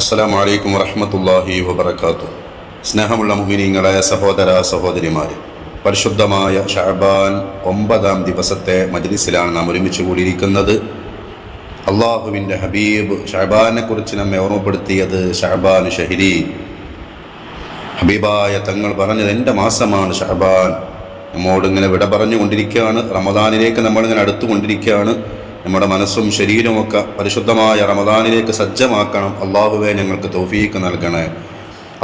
അസ്സലാമു അലൈക്കും വറഹ്മത്തുള്ളാഹി വബറകാതുഹു. സ്നേഹമുള്ള മുഅ്മിനീങ്ങളായ സഹോദര സഹോദരിമാരെ, പരിശുദ്ധമായ ശഅബാൻ 9-ാം ദിവസത്തെ മജ്ലിസിലാണ് നാം ഒരുമിച്ച് കൂടിയിരിക്കുന്നത്. അള്ളാഹുവിൻ്റെ ഹബീബ് ശഅബാനെ കുറിച്ച് നമ്മെ ഓർമ്മപ്പെടുത്തിയത് ശഅബാൻ ഷഹരി. ഹബീബായ തങ്ങൾ പറഞ്ഞത് എൻ്റെ മാസമാണ് ശഅബാൻ. നമ്മോടിങ്ങനെ വിട പറഞ്ഞുകൊണ്ടിരിക്കുകയാണ്. റമദാനിലേക്ക് നമ്മളിങ്ങനെ അടുത്തുകൊണ്ടിരിക്കുകയാണ്. നമ്മുടെ മനസ്സും ശരീരവുമൊക്കെ പരിശുദ്ധമായ റമദാനിലേക്ക് സജ്ജമാക്കണം. അള്ളാഹുവേ ഞങ്ങൾക്ക് തൗഫീഖ് നൽകണേ.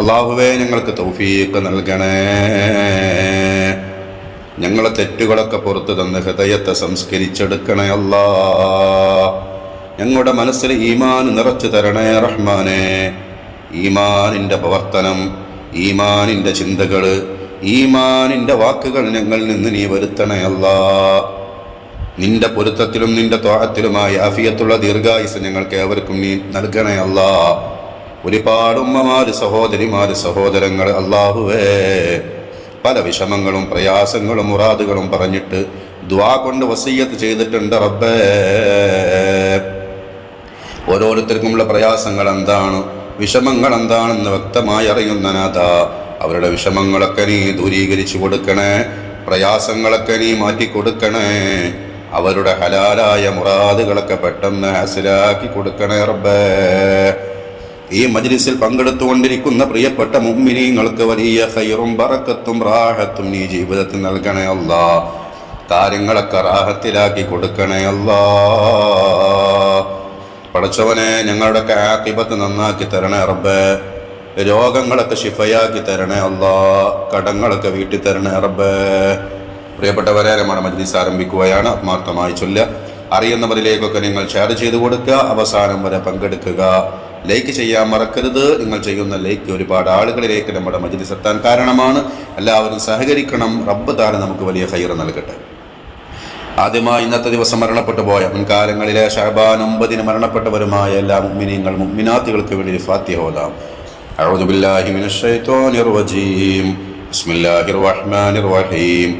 അള്ളാഹുവേ ഞങ്ങൾക്ക് തൗഫീഖ് നൽകണേ. ഞങ്ങളെ തെറ്റുകളൊക്കെ പുറത്തു തന്ന് ഹൃദയത്തെ സംസ്കരിച്ചെടുക്കണേ അല്ലാ. ഞങ്ങളുടെ മനസ്സിൽ ഈമാൻ നിറച്ചു തരണേ റഹ്മാനെ. ഈമാനിൻ്റെ പ്രവർത്തനം, ഈമാനിൻ്റെ ചിന്തകൾ, ഈമാനിൻ്റെ വാക്കുകൾ ഞങ്ങളിൽ നിന്ന് നീ വരുത്തണേ അല്ലാ. നിന്റെ പൊരുത്തത്തിലും നിന്റെ ത്വാഅത്തിലുമായി ആഫിയത്തുള്ള ദീർഘായുസ് ഞങ്ങൾക്ക് ഏവർക്കും നീ നൽകണേ അല്ലാ. ഒരുപാട് ഉമ്മമാര്, സഹോദരിമാര്, സഹോദരങ്ങൾ അല്ലാഹുവേ പല വിഷമങ്ങളും പ്രയാസങ്ങളും മുറാദുകളും പറഞ്ഞിട്ട് ദുആ കൊണ്ട് വസിയ്യത്ത് ചെയ്തിട്ടുണ്ട് റബ്ബേ. ഓരോരുത്തർക്കുമുള്ള പ്രയാസങ്ങൾ എന്താണ്, വിഷമങ്ങൾ എന്താണെന്ന് വ്യക്തമായി അറിയുന്ന നാഥ, അവരുടെ വിഷമങ്ങളൊക്കെ നീ ദൂരീകരിച്ചു കൊടുക്കണേ. പ്രയാസങ്ങളൊക്കെ നീ മാറ്റിക്കൊടുക്കണേ. അവരുടെ ഹലാലായ മുറാദുകളൊക്കെ പെട്ടെന്ന് ഹാസിലാക്കി കൊടുക്കണേ റബ്ബേ. ഈ മജ്ലിസിൽ പങ്കെടുത്തുകൊണ്ടിരിക്കുന്ന പ്രിയപ്പെട്ട മുഅ്മിനീങ്ങൾക്ക് വലിയ ഖൈറും ബറക്കത്തും റാഹത്തും നീ ജീവിതത്തിൽ നൽകണേ അല്ലാ. കാര്യങ്ങളൊക്കെ റാഹത്തിലാക്കി കൊടുക്കണേ അല്ലാ. പടച്ചവനെ ഞങ്ങളുടെയൊക്കെ ആഖിബത്ത് നന്നാക്കി തരണേ റബ്ബേ. രോഗങ്ങളൊക്കെ ശിഫയാക്കി തരണേ അല്ലാ. കടങ്ങളൊക്കെ വീട്ടി തരണേ റബ്ബേ. പ്രിയപ്പെട്ടവരെ, നമ്മുടെ മജ്ലിസ് ആരംഭിക്കുകയാണ്. ആത്മാർത്ഥമായി ചൊല്ലുക. അറിയുന്നവരിലേക്കൊക്കെ നിങ്ങൾ ഷെയർ ചെയ്ത് കൊടുക്കുക. അവസാനം വരെ പങ്കെടുക്കുക. ലൈക്ക് ചെയ്യാൻ മറക്കരുത്. നിങ്ങൾ ചെയ്യുന്ന ലൈക്ക് ഒരുപാട് ആളുകളിലേക്ക് നമ്മുടെ മജ്ലിസ് എത്താൻ കാരണമാണ്. എല്ലാവരും സഹകരിക്കണം. റബ്ബ് താഴെ നമുക്ക് വലിയ ഖൈർ നൽകട്ടെ. ആദ്യമായി ഇന്നത്തെ ദിവസം മരണപ്പെട്ടു പോയ മുൻകാലങ്ങളിലെ ശഅബാൻ 9-ന് മരണപ്പെട്ടവരുമായ എല്ലാ മുഅ്മിനീങ്ങൾ മുഅ്മിനാത്തുകൾക്ക് വേണ്ടി ഫാത്തിഹ ഓതാം. അഊദു ബില്ലാഹി മിനശ് ശൈത്വാനിർ റജീം. ബിസ്മില്ലാഹിർ റഹ്മാനിർ റഹീം.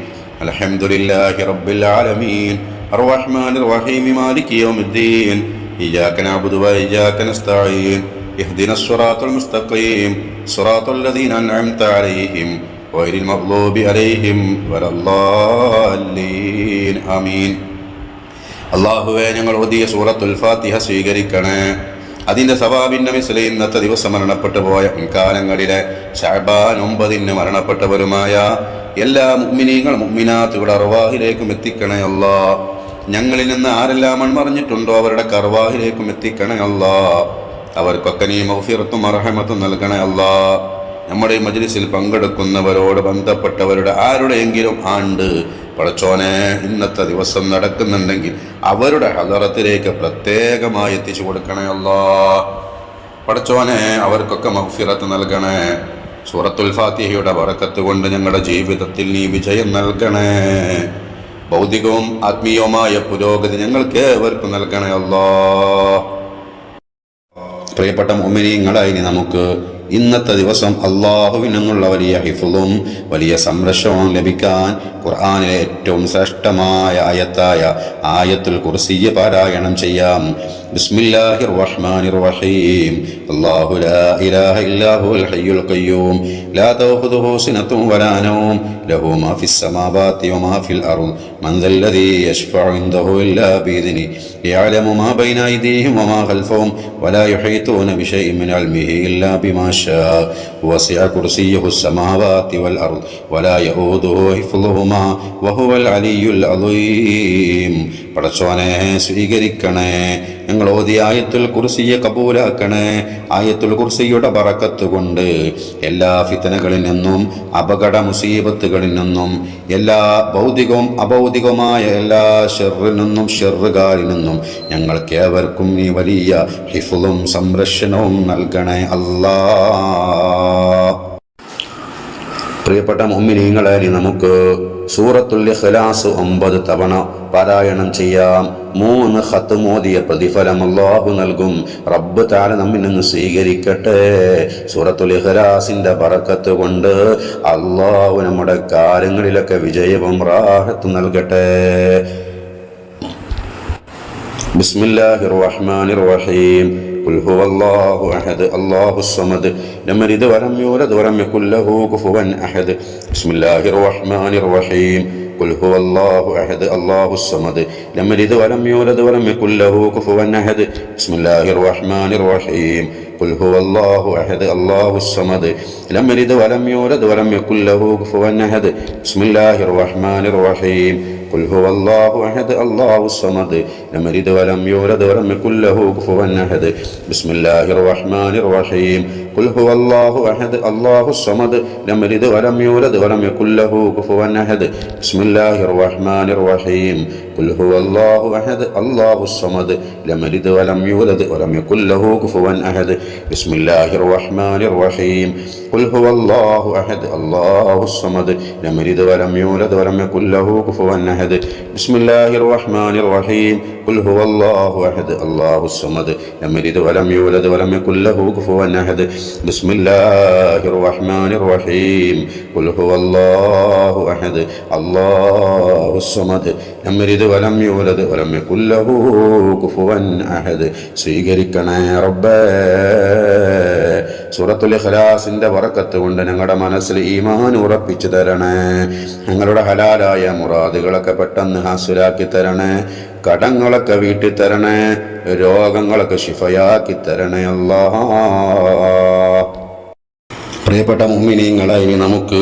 അൽഹംദുലില്ലാഹി റബ്ബിൽ ആലമീൻ. അർറഹ്മാനിർ റഹീം. മാലികി യൗമിദ്ദീൻ. ഇയ്യാക നഅ്ബുദു വ ഇയ്യാക നസ്തഈൻ. ഇഹ്ദിനസ് സിറാത്തൽ മുസ്തഖീം. സിറാത്തൽ ലദീന അൻഅംത അലൈഹിം ഗൈറിൽ മഗ്ളൂബി അലൈഹിം വലദ്ദാല്ലീൻ. ആമീൻ. അല്ലാഹുവേ, ഞങ്ങൾ ഓതിയ സൂറത്തുൽ ഫാത്തിഹ സ്വീകരിക്കണേ. അതിൻ്റെ സവാബിൻ്റെ മിസ്ലി ഇന്നത്തെ ദിവസം മരണപ്പെട്ടു പോയ മുൻകാലങ്ങളിലെ ശഅബാൻ 9-ന് മരണപ്പെട്ടവരുമായ എല്ലാ മുഅ്മിനീങ്ങൾ മുഅ്മിനാത്തുകളുടെ അർവാഹിലേക്കും എത്തിക്കണേ അല്ലാ. ഞങ്ങളിൽ നിന്ന് ആരെല്ലാം മൺമറിഞ്ഞിട്ടുണ്ടോ അവരുടെ അർവാഹിലേക്കും എത്തിക്കണേ അല്ലാ. അവർക്കൊക്കെ നീ മഗ്ഫിറത്തും റഹ്മത്തും നൽകണേ അല്ലാ. നമ്മുടെ ഈ മജ്ലിസിൽ പങ്കെടുക്കുന്നവരോട് ബന്ധപ്പെട്ടവരുടെ ആരുടെയെങ്കിലും ആണ്ട് പടച്ചോനെ ഇന്നത്തെ ദിവസം നടക്കുന്നുണ്ടെങ്കിൽ അവരുടെ ഹദറത്തിലേക്ക് പ്രത്യേകമായി എത്തിച്ചു കൊടുക്കണേ അല്ലാ. പടച്ചോനെ അവർക്കൊക്കെ മഗ്ഫിറത്ത് നൽകണേ. സൂറത്തുൽ ഫാത്തിഹയുടെ ബറക്കത്ത് കൊണ്ട് ഞങ്ങളുടെ ജീവിതത്തിൽ നീ വിജയം നൽകണേ. ഭൗതികവും ആത്മീയവുമായ പുരോഗതി ഞങ്ങൾക്ക് ഏവർക്കും നൽകണേ അല്ലാ. പ്രിയപ്പെട്ട മുഅ്മിനീങ്ങളായി നമുക്ക് ഇന്നത്തെ ദിവസം അള്ളാഹുവിൽ നിന്നുള്ള വലിയ ഹിഫ്ളും വലിയ സംരക്ഷണവും ലഭിക്കാൻ ഖുർആനിലെ ഏറ്റവും ശ്രേഷ്ഠമായ ആയത്തായ ആയത്തുൽ കുർസിയ്യ പാരായണം ചെയ്യാം. ബിസ്മില്ലാഹിർ റഹ്മാനിർ റഹീം. അല്ലാഹു ലാ ഇലാഹ ഇല്ലാ ഹുവൽ ഹയ്യുൽ ഖയ്യൂം ലാ തഅഖുദുഹു സിനത്തുൻ വലാ നൗം ലഹു മാ ഫിസ് സമാവാതി വമാ ഫിൽ അർദ് മൻ ദല്ലദീ യശ്ഫഉ ഇൻദഹു ഇല്ലാ ബിഇദ്നിഹി യഅലമു മാ ബൈന അയ്ദീഹിം വമാ ഖൽഫഹും വലാ യുഹീതൂന ബിശൈഇൻ മിൻ ഇൽമിഹി ഇല്ലാ ബിമാ ശാഅ വസിഅ കുർസിയ്യുഹു السماوات والأرض ولا يؤوده حفظهما وهو العلي العظيم. പടച്ചോനെ സ്വീകരിക്കണേ. ഞങ്ങൾ ഓതിയ ആയത്തുൽ കുർസിയെ കബൂലാക്കണേ. ആയത്തുൽ കുർസിയുടെ ബറക്കത്ത് കൊണ്ട് എല്ലാ ഫിത്നകളിൽ നിന്നും അപകട മുസീബത്തുകളിൽ നിന്നും എല്ലാ ഭൗതികവും അഭൗതികവുമായ എല്ലാ ഷർറിൽ നിന്നും ഷർറുകാരിൽ നിന്നും ഞങ്ങൾക്ക് ഏവർക്കും നീ വലിയ ഹിഫ്ളും സംരക്ഷണവും നൽകണേ അല്ലാ. പ്രിയപ്പെട്ട മുഅ്മിനീങ്ങളെ, നമുക്ക് സൂറത്തുൽ ഇഖ്ലാസ് 9 തവണ പാരായണം ചെയ്യാം. 3 ഖത്ം ഓതിയ പ്രതിഫലം അല്ലാഹു നൽകും. റബ്ബ് തആല നമ്മിൽ നിന്ന് സ്വീകരിക്കട്ടെ. സൂറത്തുൽ ഇഖ്ലാസിന്റെ ബറക്കത്ത് കൊണ്ട് അല്ലാഹു നമ്മുടെ കാര്യങ്ങളിലൊക്കെ വിജയവും റാഹത്തും നൽകട്ടെ. ബിസ്മില്ലാഹിർ റഹ്മാനിർ റഹീം. قل هو الله أحد الله الصمد لم يلد ولم يولد ولم يكن له كفوا أحد بسم الله الرحمن الرحيم قل هو الله أحد الله الصمد لم يلد ولم يولد ولم يكن له كفوا أحد بسم الله الرحمن الرحيم قل هو الله أحد الله الصمد لم يلد ولم يولد ولم يكن له كفوا أحد بسم الله الرحمن الرحيم قل هو الله أحد الله الصمد لم يلد ولم يولد ولم يكن له كفوا أحد بسم الله الرحمن الرحيم قل هو الله أحد الله الصمد لم يلد ولم يولد ولم يكن له كفوا أحد بسم الله الرحمن الرحيم قل هو الله أحد الله الصمد لم يلد ولم يولد ولم يكن له كفوا أحد بسم الله الرحمن الرحيم قل هو الله أحد الله الصمد لم يلد ولم يولد ولم يكن له كفوا أحد بسم الله الرحمن الرحيم قل هو الله أحد الله الصمد لم يلد ولم يولد ولم يكن له كفوا أحد بسم الله الرحمن الرحيم قل هو الله أحد الله الصمد لم يلد ولم يولد ولم يكن له كفوا أحد സ്വീകരിക്കണേ റബ്ബേ. സൂറത്തുൽ ഇഖ്ലാസിന്റെ ബറക്കത്ത് കൊണ്ട് ഞങ്ങളുടെ മനസ്സിൽ ഈമാൻ ഉറപ്പിച്ചു തരണേ. ഞങ്ങളുടെ ഹലാലായ മുറാദുകളൊക്കെ പെട്ടെന്ന് ഹാസിലാക്കി തരണേ. കടങ്ങളൊക്കെ വീട്ടി തരണേ. രോഗങ്ങളൊക്കെ ശിഫയാക്കി തരണേ അല്ലാഹ്. പ്രിയപ്പെട്ട മുഅ്മിനീങ്ങളായി നമുക്ക്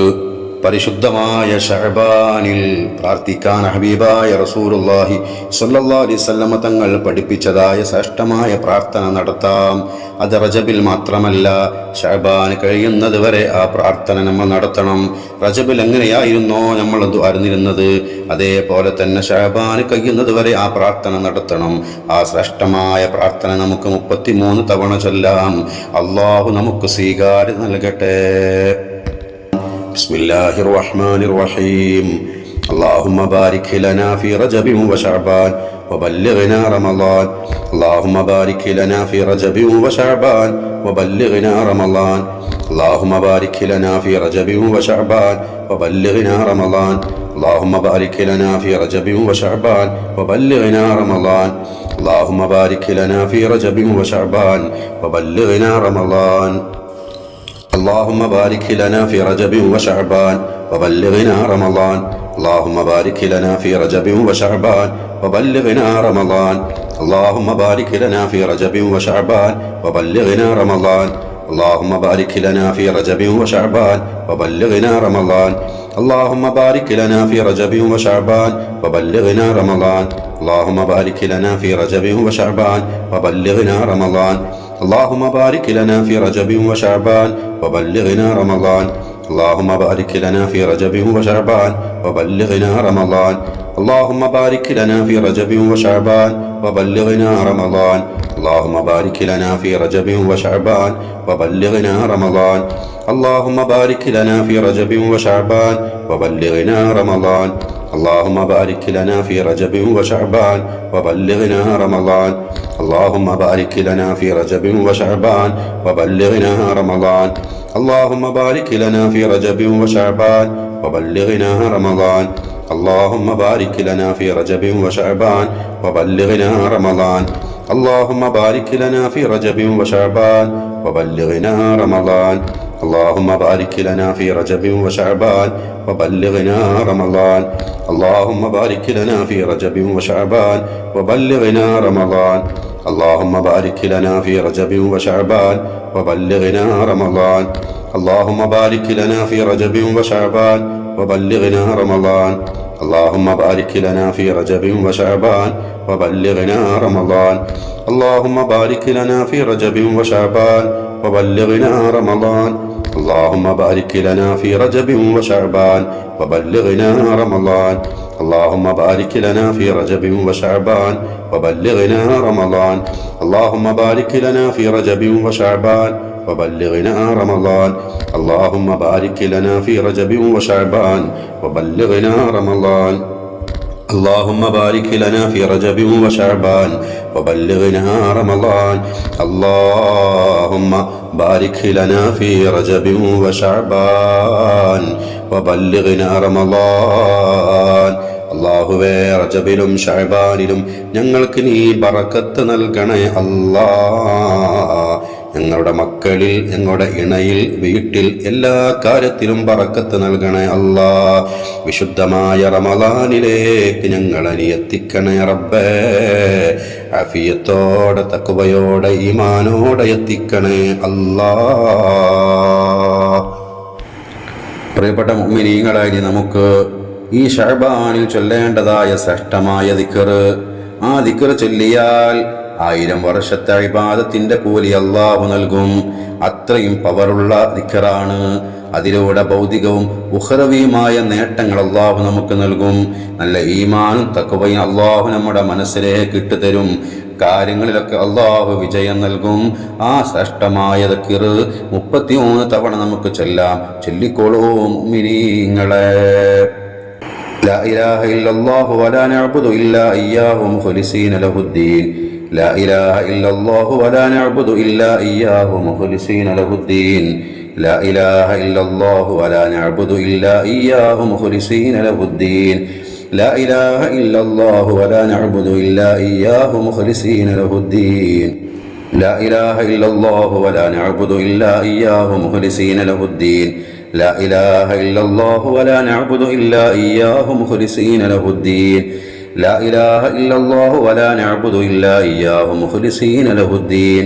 പരിശുദ്ധമായ ശഅബാനിൽ പ്രാർത്ഥിക്കാൻ ഹബീബായ റസൂലുള്ളാഹി സ്വല്ലല്ലാഹു അലൈഹി വസല്ലം തങ്ങൾ പഠിപ്പിച്ചതായ ശ്രേഷ്ഠമായ പ്രാർത്ഥന നടത്താം. അത് റജബിൽ മാത്രമല്ല, ശഅബാൻ കഴിയുന്നത് വരെ ആ പ്രാർത്ഥന നമ്മൾ നടത്തണം. റജബിൽ എങ്ങനെയായിരുന്നോ നമ്മൾ അറിഞ്ഞിരുന്നത്, അതേപോലെ തന്നെ ശഅബാൻ കഴിയുന്നത് വരെ ആ പ്രാർത്ഥന നടത്തണം. ആ ശ്രേഷ്ഠമായ പ്രാർത്ഥന നമുക്ക് 33 തവണ ചൊല്ലാം. അള്ളാഹു നമുക്ക് സ്വീകാര്യത നൽകട്ടെ. بسم الله الرحمن الرحيم اللهم بارك لنا في رجب وشعبان وبلغنا رمضان اللهم بارك لنا في رجب وشعبان وبلغنا رمضان اللهم بارك لنا في رجب وشعبان وبلغنا رمضان اللهم بارك لنا في رجب وشعبان وبلغنا رمضان اللهم بارك لنا في رجب وشعبان وبلغنا رمضان اللهم بارك لنا في رجب وشعبان وبلغنا رمضان اللهم بارك لنا في رجب وشعبان وبلغنا رمضان اللهم بارك لنا في رجب وشعبان وبلغنا رمضان اللهم بارك لنا في رجب وشعبان وبلغنا رمضان اللهم بارك لنا في رجب وشعبان وبلغنا رمضان اللهم بارك لنا في رجب وشعبان وبلغنا رمضان اللهم بارك لنا في رجب وشعبان وبلغنا رمضان اللهم بارك لنا في رجب وشعبان وبلغنا رمضان اللهم بارك لنا في رجب وشعبان وبلغنا رمضان اللهم بارك لنا في رجب وشعبان وبلغنا رمضان اللهم بارك لنا في رجب وشعبان وبلغنا رمضان اللهم بارك لنا في رجب وشعبان وبلغنا رمضان اللهم بارك لنا في رجب وشعبان وبلغنا رمضان اللهم بارك لنا في رجب وشعبان وبلغنا رمضان اللهم بارك لنا في رجب وشعبان وبلغنا رمضان اللهم بارك لنا في رجب وشعبان وبلغنا رمضان اللهم بارك لنا في رجب وشعبان وبلغنا رمضان اللهم بارك لنا في رجب وشعبان وبلغنا رمضان اللهم بارك لنا في رجب وشعبان وبلغنا رمضان اللهم بارك لنا في رجب وشعبان وبلغنا رمضان اللهم بارك لنا في رجب وشعبان وبلغنا رمضان اللهم بارك لنا في رجب وشعبان وبلغنا رمضان اللهم بارك لنا في رجب وشعبان وبلغنا رمضان اللهم بارك لنا في رجب وشعبان وبلغنا رمضان اللهم بارك لنا في رجب وشعبان وبلغنا رمضان اللهم بارك لنا في رجب وشعبان وبلغنا رمضان اللهم بارك لنا في رجب وشعبان وبلغنا رمضان اللهم بارك لنا في رجب وشعبان وبلغنا رمضان അല്ലാഹുവേ റജബിലും ശഅബാനിലും ഞങ്ങൾക്ക് നീ ബറക്കത്ത് നൽകണേ അല്ലാ. ഞങ്ങളുടെ മക്കളിൽ, ഞങ്ങളുടെ ഇണയിൽ, വീട്ടിൽ എല്ലാ കാര്യത്തിലും ബറക്കത്ത് നൽകണേ അല്ലാ. വിശുദ്ധമായ റമളാനിലേക്ക് ഞങ്ങളെ നീ എത്തിക്കണേ റബ്ബേ. ആഫിയത്തോടെ, തഖ്വയോടെ, ഈമാനോടെ എത്തിക്കണേ അല്ലാ. പ്രിയപ്പെട്ട മുഅ്മിനീങ്ങളായി നമുക്ക് ഈ ശഅബാനിൽ ചൊല്ലേണ്ടതായ ശ്രേഷ്ഠമായ ദിക്ർ, ആ ദിക്ർ ചൊല്ലിയാൽ 1000 വർഷത്തെ ഇബാദത്തിന്റെ കൂലി അല്ലാഹു നൽകും. അത്രയും പവറുള്ള ദിക്റാണ്. അതിലൂടെ ഭൗതികവും ഉഖ്റവിയുമായ നേട്ടങ്ങൾ അല്ലാഹു നമുക്ക് നൽകും. നല്ല ഈമാനും തഖ്വയും അല്ലാഹു നമ്മുടെ മനസ്സിലേക്ക് ഇട്ടുതരും. കാര്യങ്ങളിലൊക്കെ അല്ലാഹു വിജയം നൽകും. ആ ശ്രേഷ്ഠമായ ദിക്ർ 33 തവണ നമുക്ക് ചൊല്ലാം. ചൊല്ലിക്കോളൂ മുഅ്മിനീങ്ങളെ. ലാ ഇലാഹ ഇല്ലല്ലാഹു വലാ നഅ്ബുദു ഇല്ലാ ഇയ്യാഹു മുഖ്ലിസീന ലഹുദ്ദീൻ. لا إله إلا الله ولا نعبد إلا إياه مخلصين له الدين. لا إله إلا الله ولا نعبد إلا إياه مخلصين له الدين. لا إله إلا الله ولا نعبد إلا إياه مخلصين له الدين. لا إله إلا الله ولا نعبد إلا إياه مخلصين له الدين. لا إله إلا الله ولا نعبد إلا إياه مخلصين له الدين. لا إله إلا الله ولا نعبد إلا إياه مخلصين له الدين.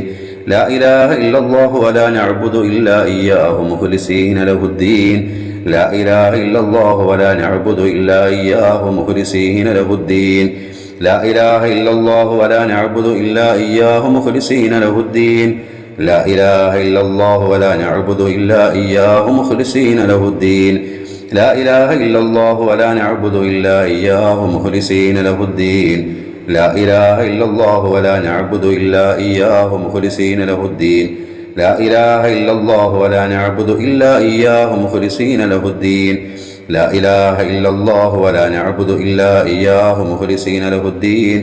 لا إله إلا الله ولا نعبد إلا إياه مخلصين له الدين. لا إله إلا الله ولا نعبد إلا إياه مخلصين له الدين. لا إله إلا الله ولا نعبد إلا إياه مخلصين له الدين. لا إله إلا الله ولا نعبد إلا إياه مخلصين له الدين. لا إله إلا الله ولا نعبد إلا إياه مخلصين له الدين. لا إله إلا الله ولا نعبد إلا إياه مخلصين له الدين. لا إله إلا الله ولا نعبد إلا إياه مخلصين له الدين. لا إله إلا الله ولا نعبد إلا إياه مخلصين له الدين.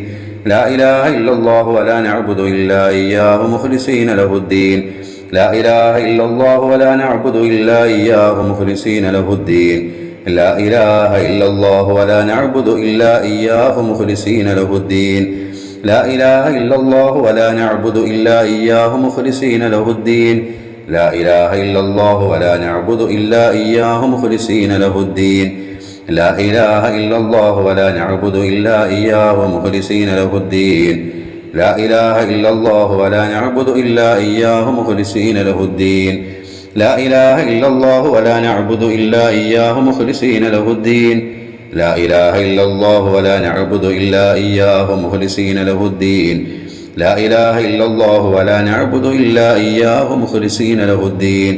لا إله إلا الله ولا نعبد إلا إياه مخلصين له الدين. لا إله إلا الله ولا نعبد إلا إياه مخلصين له الدين. لا إله إلا الله ولا نعبد إلا إياه مخلصين له الدين. لا إله إلا الله ولا نعبد إلا إياه مخلصين له الدين. لا إله إلا الله ولا نعبد إلا إياه مخلصين له الدين. لا إله إلا الله ولا نعبد إلا إياه مخلصين له الدين. لا إله إلا الله ولا نعبد إلا إياه مخلصين له الدين. لا إله إلا الله ولا نعبد إلا إياه مخلصين له الدين. لا إله إلا الله ولا نعبد إلا إياه مخلصين له الدين. لا إله إلا الله ولا نعبد إلا إياه مخلصين له الدين.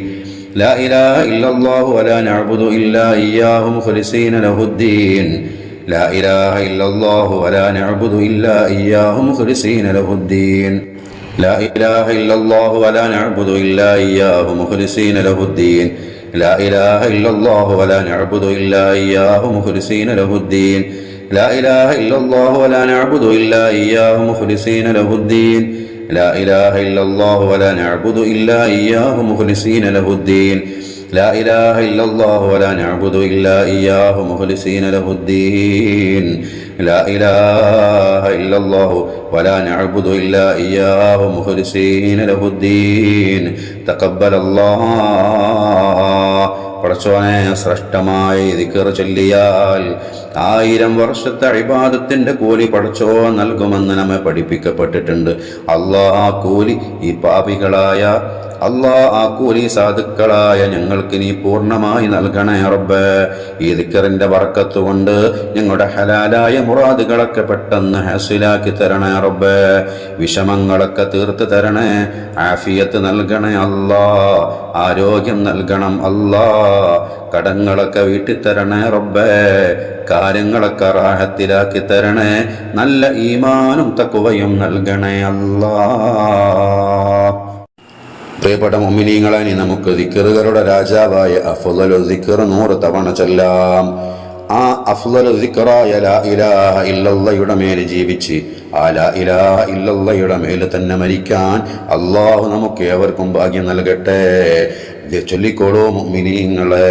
لا إله إلا الله ولا نعبد إلا إياه مخلصين له الدين. لا إله إلا الله ولا نعبد إلا إياه مخلصين له الدين. لا إله إلا الله ولا نعبد إلا إياه مخلصين له الدين. لا إله إلا الله ولا نعبد إلا إياه مخلصين له الدين. لا إله إلا الله ولا نعبد إلا إياه مخلصين له الدين. لا إله إلا الله ولا نعبد إلا إياه مخلصين له الدين. لا إله إلا الله ولا نعبد إلا إياه مخلصين له الدين. لا إله إلا الله ولا نعبد إلا إياه مخلصين له الدين. تقبل الله. പടച്ചോനെ, ശ്രേഷ്ഠമായി ദിക്ർ ചൊല്ലിയാൽ 1000 വർഷത്തെ ഇബാദത്തിന്റെ കൂലി പടച്ചോൻ നൽകുമെന്ന് നമ്മെ പഠിപ്പിക്കപ്പെട്ടിട്ടുണ്ട്. അല്ലാഹ് ആ കൂലി ഈ പാപികളായ, അല്ലാഹ് ആ കൂലി സാധുക്കളായ ഞങ്ങൾക്ക് നീ പൂർണ്ണമായി നൽകണേ റബ്ബേ. ഈ ദിക്റിന്റെ ബർക്കത്ത് കൊണ്ട് ഞങ്ങളുടെ ഹലാലായ മുറാദുകളൊക്കെ പെട്ടെന്ന് ഹാസിലാക്കി തരണേ റബ്ബേ. വിഷമങ്ങളൊക്കെ തീർത്ത് തരണേ. ആഫിയത്ത് നൽകണേ അല്ലാഹ്. ആരോഗ്യം നൽകണം അല്ലാഹ്. കടങ്ങളൊക്കെ വീട്ടി തരണേ റബ്ബേ. കാര്യങ്ങളൊക്കെ റാഹത്തിലാക്കി തരണേ. നല്ല ഈമാനും തഖ്വയും നൽകണേ അല്ലാഹ്. പ്രിയപ്പെട്ട മുഅ്മിനീങ്ങളെ, നമുക്ക് ദിക്റുകളുടെ രാജാവായ അഫ്ളലു ദിക്ർ 100 തവണ ചൊല്ലാം. ആ അഫ്ളലു ദിക്റായ ലാ ഇലാഹ ഇല്ലല്ലാഹയുടെ മേൽ ജീവിച്ച് ആ ലാ ഇലാഹ ഇല്ലല്ലാഹയുടെ മേൽ തന്നെ മരിക്കാൻ അല്ലാഹു നമുക്ക് ഏവർക്കും ഭാഗ്യം നൽകട്ടെ. ചൊല്ലിക്കോളൂ മുഅ്മിനീങ്ങളെ.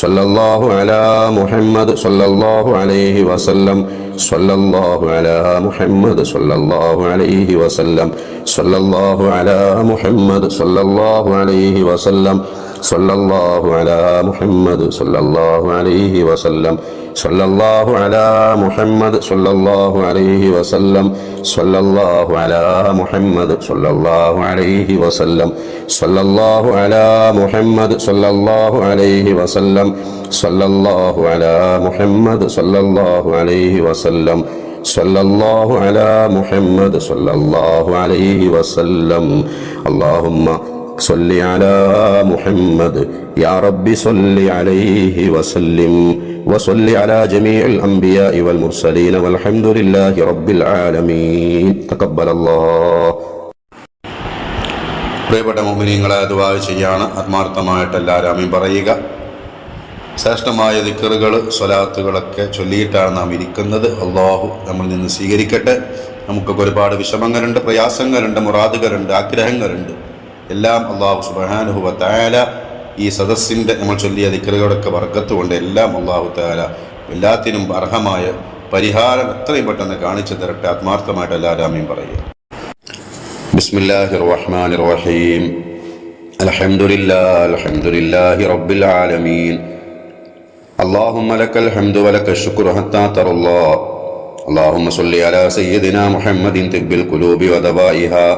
صلى الله على محمد صلى الله عليه وسلم صلى الله على محمد صلى الله عليه وسلم صلى الله على محمد صلى الله عليه وسلم صلى الله على محمد صلى الله عليه وسلم صلى الله على محمد صلى الله عليه وسلم صلى الله على محمد صلى الله عليه وسلم صلى الله على محمد صلى الله عليه وسلم صلى الله على محمد صلى الله عليه وسلم صلى الله على محمد صلى الله عليه وسلم اللهم صل على محمد يا رب صل عليه وسلم وصل على جميع الأنبياء والمرسلين والحمد لله رب العالمين تقبل الله. പ്രിയപ്പെട്ട മുഅ്മിനീങ്ങളെ, ദുആ ചെയ്യാണ് ആത്മാർത്ഥമായിട്ട് എല്ലാവരും ആമീൻ പറയുക. ശ്രേഷ്ഠമായ ദിക്റുകൾ സ്വലാത്തുകളൊക്കെ ചൊല്ലിയിട്ടാണ് നാം ഇരിക്കുന്നത്. അള്ളാഹു നമ്മളിൽ നിന്ന് സ്വീകരിക്കട്ടെ. നമുക്കൊക്കെ ഒരുപാട് വിഷമങ്ങളുണ്ട്, പ്രയാസങ്ങളുണ്ട്, മുറാദുകളുണ്ട്, ആഗ്രഹങ്ങളുണ്ട്. എല്ലാം അള്ളാഹു സുബ്ഹാനഹു വ തആല ഈ സദസ്സിൻ്റെ നമ്മൾ ചൊല്ലിയ ദിക്റുകളൊക്കെ ബർക്കത്ത് കൊണ്ട് എല്ലാം അള്ളാഹു തആല എല്ലാത്തിനും അർഹമായ പരിഹാരം എത്രയും പെട്ടെന്ന് കാണിച്ചു തരട്ടെ. ആത്മാർത്ഥമായിട്ട് എല്ലാവരും ആമീൻ പറയുക. ബിസ്മില്ലാഹിർ റഹ്മാനിർ റഹീം. അൽഹംദുലില്ലാഹി റബ്ബിൽ ആലമീൻ. اللهم لك الحمد ولك الشكر حتى ترى الله. اللهم صل على سيدنا محمد طب القلوب ودوائها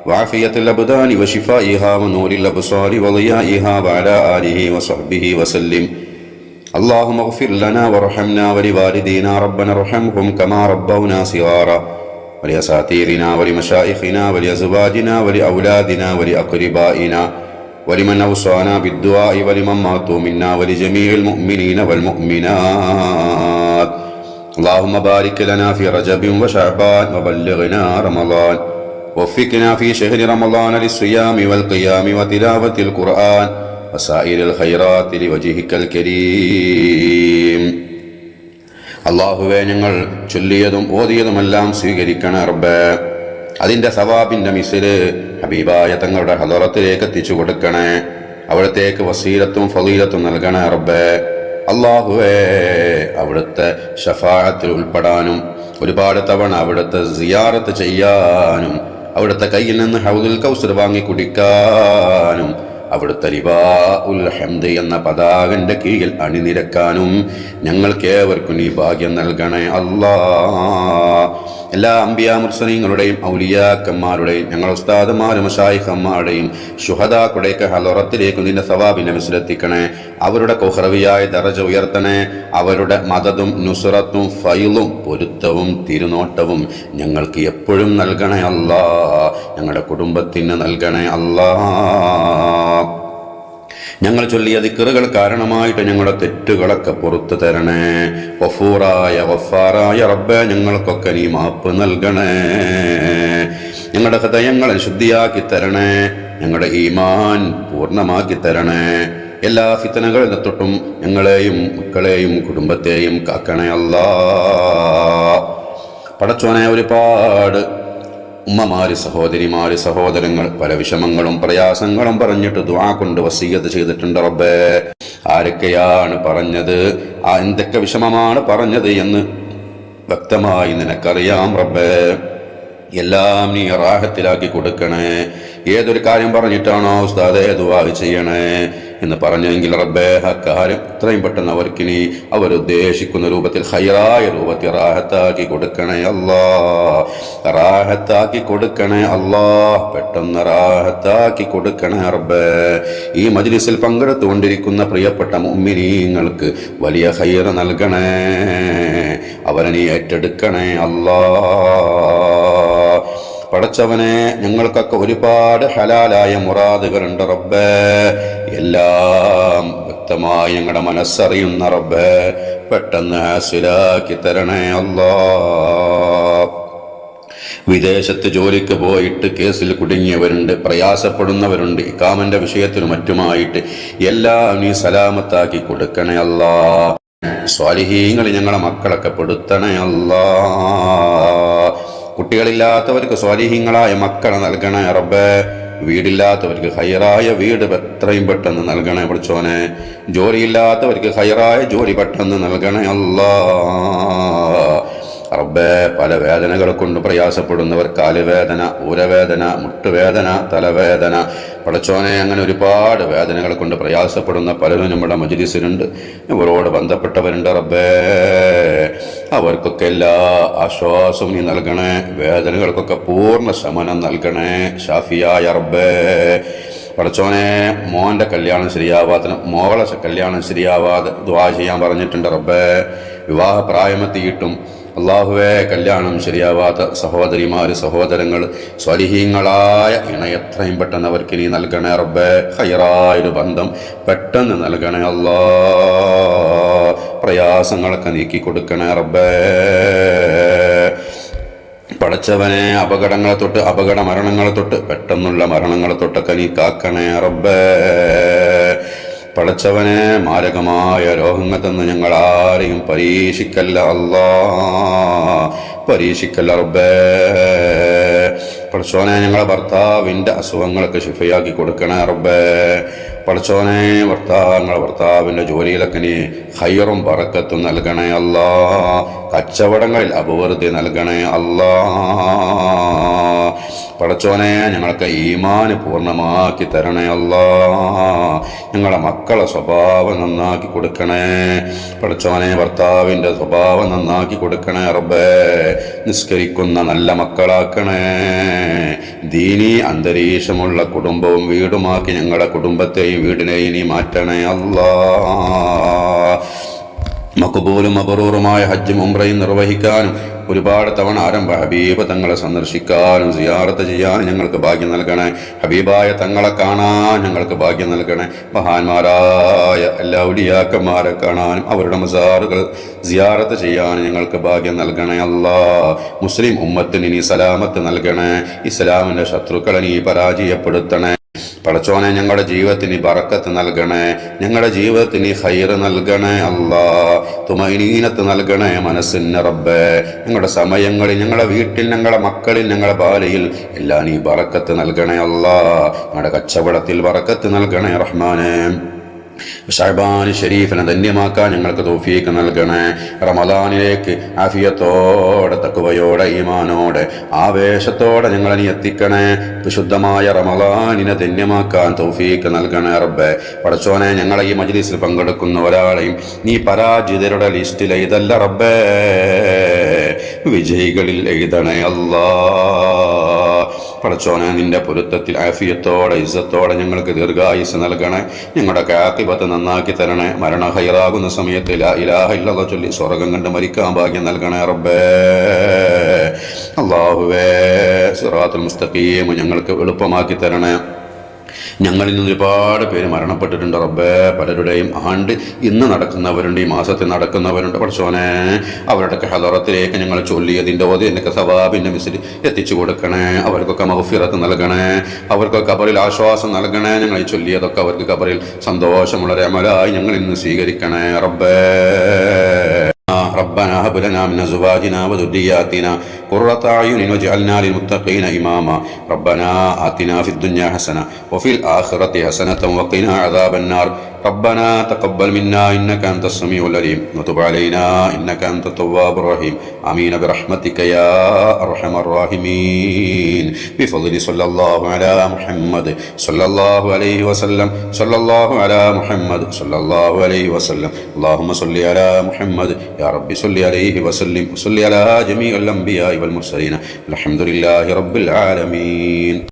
وعافية الأبدان وشفائها ونور الأبصار وضيائها وعلى آله وصحبه وسلم. اللهم اغفر لنا وارحمنا ولوالدينا ربنا ارحمهم كما ربونا صغارا ولأساتذتنا ولمشايخنا ولأزواجنا ولأولادنا ولأقربائنا ولمن أوصانا بالدعاء ولمن ماتوا منا ولجميع المؤمنين والمؤمنات. اللهم بارك لنا في رجب وشعبان وبلغنا رمضان. وفقنا في شهر رمضان للصيام والقيام وتلاوة القرآن وسائر الخيرات لوجهك الكريم. അള്ളാഹുവേ, ഞങ്ങൾ ചൊല്ലിയതും ഓതിയതുമെല്ലാം സ്വീകരിക്കണേ റബ്ബേ. അതിൻ്റെ സവാബിൻ്റെ മിസ്ല് ഹബീബായ തങ്ങളുടെ ഹദറത്തിലേക്ക് എത്തിച്ചു കൊടുക്കണേ. അവിടത്തേക്ക് വസീലത്തും ഫളീലത്തും നൽകണേ റബ്ബേ. അള്ളാഹുവേ, അവിടുത്തെ ശഫാഅത്തിൽ ഉൾപ്പെടാനും ഒരുപാട് തവണ അവിടുത്തെ സിയാറത്ത് ചെയ്യാനും അവിടുത്തെ കയ്യിൽ നിന്ന് ഹൗദുൽ കൗസർ വാങ്ങി കുടിക്കാനും അവിടുത്തെ ലിവാഉൽ ഹംദ് എന്ന പതാകന്റെ കീഴിൽ അണിനിരക്കാനും ഞങ്ങൾക്കേവർക്കും ഈ ഭാഗ്യം നൽകണേ അല്ലാഹ്. എല്ലാ അംബിയാ മുർസലീങ്ങളുടെയും ഔലിയാക്കന്മാരുടെയും ഞങ്ങൾ ഉസ്താദുമാരും മശായിഖന്മാരുടെയും ശുഹദാക്കളുടെയൊക്കെ ഹലറത്തിലേക്ക് നിന്റെ സവാബിനെ മിസ്ലെത്തിക്കണേ. അവരുടെ കുഹ്റവിയായ ദറജ ഉയർത്തണേ. അവരുടെ മദതും നുസ്റത്തും ഫൈളും പൊരുത്തവും തിരുനോട്ടവും ഞങ്ങൾക്ക് എപ്പോഴും നൽകണേ അല്ലാഹ്. ഞങ്ങളുടെ കുടുംബത്തിന് നൽകണേ അല്ലാഹ്. ഞങ്ങൾ ചൊല്ലിയ ദിക്റുകൾ കാരണമായിട്ട് ഞങ്ങളുടെ തെറ്റുകളൊക്കെ പുറത്തു തരണേ. ഗഫൂറായ ഗഫാറായ റബ്ബേ, ഞങ്ങൾക്കൊക്കെ നീ മാപ്പ് നൽകണേ. ഞങ്ങളുടെ ഹൃദയങ്ങളെ ശുദ്ധിയാക്കി തരണേ. ഞങ്ങളുടെ ഈമാൻ പൂർണ്ണമാക്കി തരണേ. എല്ലാ ഫിത്നകളിൽ തൊട്ടും ഞങ്ങളെയും മക്കളെയും കുടുംബത്തെയും കാക്കണേ അല്ലാഹ്. പടച്ചോനെ, ഒരുപാട് ഉമ്മമാര്, സഹോദരിമാര്, സഹോദരങ്ങൾ പല വിഷമങ്ങളും പ്രയാസങ്ങളും പറഞ്ഞിട്ട് ദുആ കൊണ്ട് വസിയ്യത്ത് ചെയ്തിട്ടുണ്ട് റബ്ബേ. ആരൊക്കെയാണ് പറഞ്ഞത്, എന്തൊക്കെ വിഷമമാണ് പറഞ്ഞത് എന്ന് വ്യക്തമായി നിനക്കറിയാം റബ്ബേ. എല്ലാം നീ റാഹത്തിലാക്കി കൊടുക്കണേ. ഏതൊരു കാര്യം പറഞ്ഞിട്ടാണോ ഉസ്താദേ ദുആ ചെയ്യണേ എന്ന് പറഞ്ഞെങ്കിൽ റബ്ബേ, ആ കാര്യം എത്രയും പെട്ടെന്ന് അവർക്ക് നീ അവരുദ്ദേശിക്കുന്ന രൂപത്തിൽ ഹൈറായ രൂപത്തിൽ റാഹത്താക്കി കൊടുക്കണേ അല്ലാഹ്. റാഹത്താക്കി കൊടുക്കണേ അല്ലാഹ്. പെട്ടെന്ന് റാഹത്താക്കി കൊടുക്കണേ റബ്ബേ. ഈ മജ്ലിസിൽ പങ്കെടുത്തുകൊണ്ടിരിക്കുന്ന പ്രിയപ്പെട്ട മുഅ്മിനീങ്ങൾക്ക് വലിയ ഖൈർ നൽകണേ. അവരെ നീ ഏറ്റെടുക്കണേ അല്ലാഹ്. പടച്ചവനെ, ഞങ്ങൾക്കൊക്കെ ഒരുപാട് ഹലാലായ മുറാദുകളുണ്ട് റബ്ബേ. എല്ലാം വ്യക്തമായി ഞങ്ങളുടെ മനസ്സറിയുന്ന റബ്ബേ, പെട്ടെന്ന് ഹാസിലാക്കി തരണേ അല്ലാഹ്. വിദേശത്ത് ജോലിക്ക് പോയിട്ട് കേസിൽ കുടുങ്ങിയവരുണ്ട്, പ്രയാസപ്പെടുന്നവരുണ്ട്. ഇഖാമന്റെ വിഷയത്തിനും മറ്റുമായിട്ട് എല്ലാം നീ സലാമത്താക്കി കൊടുക്കണേ അല്ലാഹ്. സ്വാലിഹീങ്ങൾ ഞങ്ങളെ മക്കളൊക്കെ പെടുത്തണേ അല്ലാഹ്. കുട്ടികളില്ലാത്തവർക്ക് സ്വാലിഹീങ്ങളായ മക്കളെ നൽകണേ റബ്ബേ. വീടില്ലാത്തവർക്ക് ഹൈറായ വീട് എത്രയും പെട്ടെന്ന് നൽകണേ പഠിച്ചോനെ. ജോലിയില്ലാത്തവർക്ക് ഹൈറായ ജോലി പെട്ടെന്ന് നൽകണേ അല്ലാ. റബ്ബേ, പല വേദനകൾ കൊണ്ട് പ്രയാസപ്പെടുന്നവർ, കാലുവേദന, ഊരവേദന, മുട്ടുവേദന, തലവേദന, പടച്ചോനെ, അങ്ങനെ ഒരുപാട് വേദനകൾ കൊണ്ട് പ്രയാസപ്പെടുന്ന പലരും നമ്മുടെ മജ്‌ലിസിലുണ്ട്, ഇവരോട് ബന്ധപ്പെട്ടവരുണ്ട്. റബ്ബേ, അവർക്കൊക്കെ എല്ലാ ആശ്വാസവും നീ നൽകണേ, വേദനകൾക്കൊക്കെ പൂർണ്ണ ശമനം നൽകണേ ഷാഫിയായ റബ്ബേ. പടച്ചോനെ, മോൻ്റെ കല്യാണം ശരിയാവാതെ, മോളെ കല്യാണം ശരിയാവാതെ ദുആ ചെയ്യാൻ പറഞ്ഞിട്ടുണ്ട് റബ്ബേ. വിവാഹ പ്രായമെത്തിയിട്ടും അല്ലാഹുവേ കല്യാണം ശരിയാവാത്ത സഹോദരിമാർ, സഹോദരങ്ങൾ, സ്വലിഹീങ്ങളായ ഇണ എത്രയും പെട്ടെന്ന് അവർക്ക് നീ നൽകണേ റബ്ബേ. ഹൈറായൊരു ബന്ധം പെട്ടെന്ന് നൽകണേ അല്ലാ. പ്രയാസങ്ങളൊക്കെ നീക്കി കൊടുക്കണേ റബ്ബേ. പടച്ചവനെ, അപകടങ്ങളെ തൊട്ട്, അപകട മരണങ്ങളെ തൊട്ട്, പെട്ടെന്നുള്ള മരണങ്ങളെ തൊട്ടൊക്കെ നീ കാക്കണേ റബ്ബേ. പടച്ചവനെ, മാരകമായ രോഗങ്ങൾ തന്ന് ഞങ്ങൾ ആരെയും പരീക്ഷിക്കല്ല അല്ലാ, പരീക്ഷിക്കല്ല റബ്ബേ. പടച്ചോനെ, ഞങ്ങളെ ഭർത്താവിൻ്റെ അസുഖങ്ങളൊക്കെ ശിഫയാക്കി കൊടുക്കണേ റബ്ബേ. പടച്ചോനെ, ഭർത്താവിൻ്റെ ജോലിയിലൊക്കെ നീ ഖൈറും ബറക്കത്തും നൽകണേ അല്ലാ. കച്ചവടങ്ങളിൽ അഭിവൃദ്ധി നൽകണേ അല്ലാ. പടച്ചോനെ, ഞങ്ങൾക്ക് ഈമാന് പൂർണ്ണമാക്കി തരണേ അല്ലാ. ഞങ്ങളെ മക്കളെ സ്വഭാവം നന്നാക്കി കൊടുക്കണേ പടച്ചോനെ. ഭർത്താവിൻ്റെ സ്വഭാവം നന്നാക്കി കൊടുക്കണേ റബ്ബേ. നിസ്കരിക്കുന്ന നല്ല മക്കളാക്കണേ. ദീനീ അന്തരീക്ഷമുള്ള കുടുംബവും വീടുമാക്കി ഞങ്ങളുടെ കുടുംബത്തെയും വീടിനെയും നീ മാറ്റണേ അല്ലാ. മഖ്ബൂലും മബ്റൂറുമായ ഹജ്ജും ഉംറയും നിർവഹിക്കാനും ഒരുപാട് തവണ ആരംഭ ഹബീബ് തങ്ങളെ സന്ദർശിക്കാനും സിയാറത്ത് ചെയ്യാനും ഞങ്ങൾക്ക് ഭാഗ്യം നൽകണേ. ഹബീബായ തങ്ങളെ കാണാൻ ഞങ്ങൾക്ക് ഭാഗ്യം നൽകണേ. മഹാന്മാരായ എല്ലാ ഔലിയാക്കന്മാരെ കാണാനും അവരുടെ മസാറുകൾ സിയാറത്ത് ചെയ്യാനും ഞങ്ങൾക്ക് ഭാഗ്യം നൽകണേ അല്ലാ. മുസ്ലിം ഉമ്മത്തിന് നീ സലാമത്ത് നൽകണേ. ഇസ്ലാമിൻ്റെ ശത്രുക്കളെ നീ പരാജയപ്പെടുത്തണേ പടച്ചോനെ. ഞങ്ങളുടെ ജീവിതത്തിന് ബറക്കത്ത് നൽകണേ. ഞങ്ങളുടെ ജീവിതത്തിന് ഖൈറ് നൽകണേ അല്ലാ. തുമൈനീനത്ത് നൽകണേ മനസ്സിന് റബ്ബേ. ഞങ്ങളുടെ സമയങ്ങളിൽ, ഞങ്ങളുടെ വീട്ടിൽ, ഞങ്ങളുടെ മക്കളിൽ, ഞങ്ങളുടെ ഭാര്യയിൽ എല്ലാം നീ ബറക്കത്ത് നൽകണേ അല്ലാ. ഞങ്ങളുടെ കച്ചവടത്തിൽ ബറക്കത്ത് നൽകണേ റഹ്മാനേ. ശഅബാൻ ഷരീഫിനെ ധന്യമാക്കാൻ ഞങ്ങൾക്ക് തൗഫീഖ് നൽകണേ. റമദാനിലേക്ക് ആഫിയത്തോടെ, തഖ്വയോടെ, ഈമാനോടെ, ആവേശത്തോടെ ഞങ്ങളെ നീ എത്തിക്കണേ. വിശുദ്ധമായ റമദാനിനെ ധന്യമാക്കാൻ തൗഫീഖ് നൽകണേ റബ്ബേ. പടച്ചോനെ, ഞങ്ങളെ ഈ മജ്‌ലിസിൽ പങ്കെടുക്കുന്ന ഒരാളെയും നീ പരാജിതരുടെ ലിസ്റ്റിൽ എഴുതല്ല റബ്ബേ, വിജയികളിൽ എഴുതണേ അല്ലാ. പടച്ചോനെ, നിന്റെ പൊരുത്തത്തിൽ ആഫിയത്തോടെ, ഇസ്സത്തോടെ ഞങ്ങൾക്ക് ദീർഘായുസ് നൽകണേ. ഞങ്ങളുടെ ആഖിബത്ത് നന്നാക്കി തരണേ. മരണ ഹൈറാകുന്ന സമയത്ത് ലാ ഇലാഹ ഇല്ലല്ലാഹ് ചൊല്ലി സ്വർഗം കണ്ട് മരിക്കാൻ ഭാഗ്യം നൽകണേ റബ്ബേ. അല്ലാഹുവേ, സിറാത്തുൽ മുസ്തഖീം ഞങ്ങൾക്ക് എളുപ്പമാക്കി തരണേ. ഞങ്ങളിൽ നിന്ന് ഒരുപാട് പേര് മരണപ്പെട്ടിട്ടുണ്ട് റബ്ബേ. പലരുടെയും ആണ്ട് ഇന്ന് നടക്കുന്നവരുണ്ട്, ഈ മാസത്തിൽ നടക്കുന്നവരുണ്ട്. പടച്ചോനെ, അവരുടെയൊക്കെ ഹദറത്തിലേക്ക് ഞങ്ങൾ ചൊല്ലിയതിൻ്റെ ഓതിൻ്റെ സവാബിൻ്റെ മിസ്രി എത്തിച്ചു കൊടുക്കണേ. അവർക്കൊക്കെ മഗ്ഫിറത്ത് നൽകണേ. അവർക്കൊക്കെ ഖബറിൽ ആശ്വാസം നൽകണേ. ഞങ്ങൾ ചൊല്ലിയതൊക്കെ അവർക്ക് ഖബറിൽ സന്തോഷമുള്ള അമലായി ഞങ്ങൾ ഇന്ന് സ്വീകരിക്കണേ റബ്ബേ. ربنا هب لنا من أزواجنا وذرياتنا قرة أعين واجعلنا للمتقين إماما ربنا آتنا في الدنيا حسنة وفي الآخرة حسنة وقنا عذاب النار ربنا تقبل منا إنك أنت السميع العليم وتب علينا إنك أنت التواب الرحيم آمين برحمتك يا أرحم الراحمين بفضل صلى الله على محمد صلى الله عليه وسلم صلى الله على محمد صلى الله عليه وسلم اللهم صل على محمد يا رب صل عليه وسلم وصل على جميع الأنبياء والمرسلين الحمد لله رب العالمين.